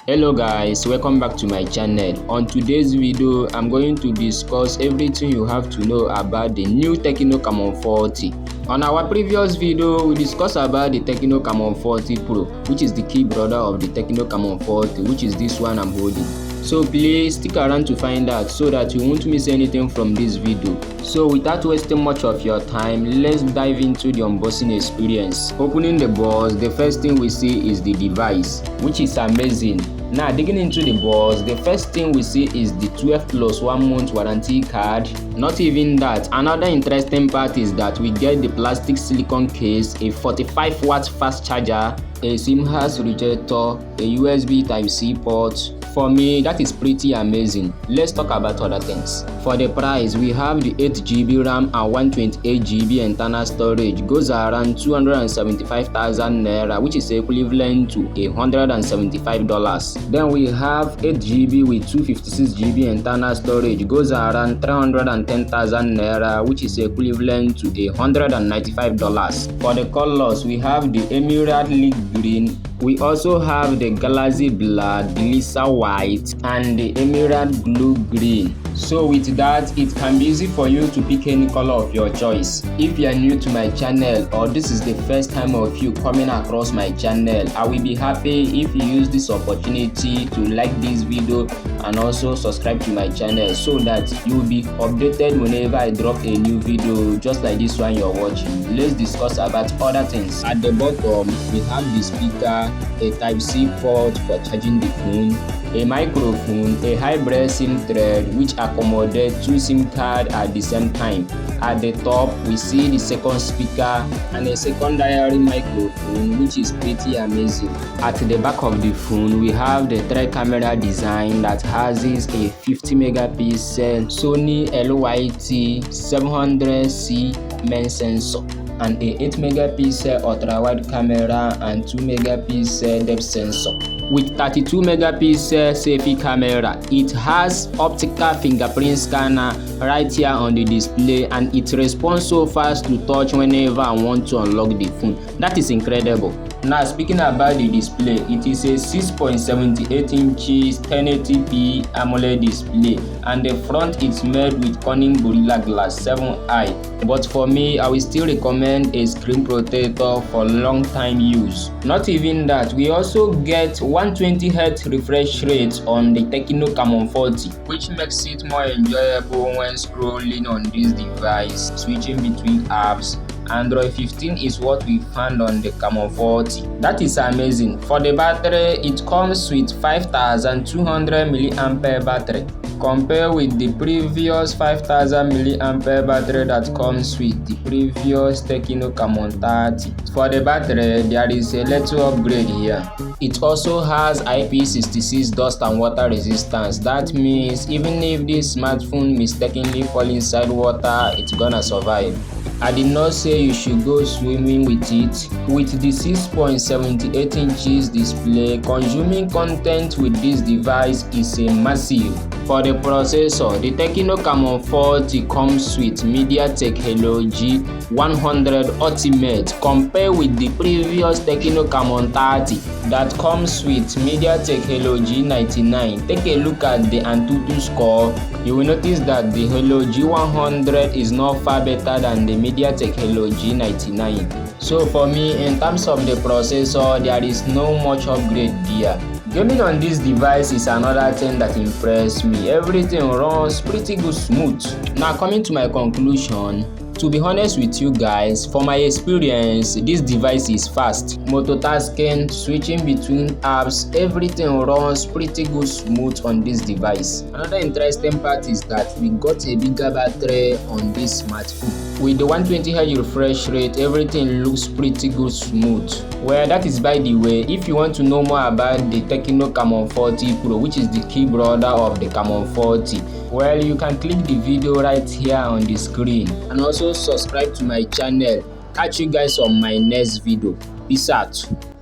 Hello guys, welcome back to my channel. On today's video, I'm going to discuss everything you have to know about the new Tecno Camon 40. On our previous video, we discussed about the Tecno Camon 40 Pro, which is the key brother of the Tecno Camon 40, which is this one I'm holding. So please stick around to find out so that you won't miss anything from this video. So without wasting much of your time, let's dive into the unboxing experience. Opening the box, the first thing we see is the device, which is amazing. Now digging into the box, the first thing we see is the 12 plus 1 month warranty card. Not even that, another interesting part is that we get the plastic silicone case, a 45 watt fast charger, a SIM rejector, a USB Type-C port. For me, that is pretty amazing. Let's talk about other things. For the price, we have the 8GB RAM and 128GB internal storage. Goes around 275,000 naira, which is equivalent to $175. Then we have 8GB with 256GB internal storage. Goes around 310,000 naira, which is equivalent to $195. For the colors, we have the Emerald Leaf Green. We also have the Galaxy Black, Lisa White, and the Emerald Blue Green. So with that, it can be easy for you to pick any color of your choice. If you are new to my channel or this is the first time of you coming across my channel, I will be happy if you use this opportunity to like this video and also subscribe to my channel so that you will be updated whenever I drop a new video just like this one you're watching. Let's discuss about other things. At the bottom, we have the speaker, a Type-C port for charging the phone, a microphone, a hybrid SIM thread which accommodates 2 SIM cards at the same time. At the top, we see the second speaker and a secondary microphone, which is pretty amazing. At the back of the phone, we have the tri-camera design that has a 50 megapixel Sony LYT 700C main sensor and a 8 megapixel ultra wide camera and 2 megapixel depth sensor. With 32 megapixel selfie camera, it has optical fingerprint scanner right here on the display and it responds so fast to touch whenever I want to unlock the phone. That is incredible. Now speaking about the display, it is a 6.78 inches 1080p AMOLED display and the front is made with Corning Gorilla Glass 7i. But for me, I will still recommend a screen protector for long time use. Not even that, we also get 120Hz refresh rate on the Tecno Camon 40, which makes it more enjoyable when scrolling on this device, switching between apps. Android 15 is what we found on the Camon 40. That is amazing. For the battery, it comes with 5200 mAh battery, compared with the previous 5000 mAh battery that comes with the previous Tecno Camon 30. For the battery, there is a little upgrade here. It also has IP66 dust and water resistance. That means even if this smartphone mistakenly fall inside water, it's gonna survive. I did not say you should go swimming with it. With the 6.78 inches display, consuming content with this device is a massive. For the processor, the Tecno Camon 40 comes with MediaTek Helio G100 Ultimate compared with the previous Tecno Camon 30 that comes with MediaTek Helio G99. Take a look at the Antutu score. You will notice that the Helio G100 is not far better than the MediaTek Helio G99. So for me, in terms of the processor, there is no much upgrade there. Gaming on this device is another thing that impressed me. Everything runs pretty good smooth. Now coming to my conclusion, to be honest with you guys, for my experience, this device is fast. Multitasking, switching between apps, everything runs pretty good smooth on this device. Another interesting part is that we got a bigger battery on this smartphone. With the 120Hz refresh rate, everything looks pretty good smooth. Well, that is by the way. If you want to know more about the Tecno Camon 40 Pro, which is the key brother of the Camon 40, well, you can click the video right here on the screen and also subscribe to my channel. Catch you guys on my next video. Peace out.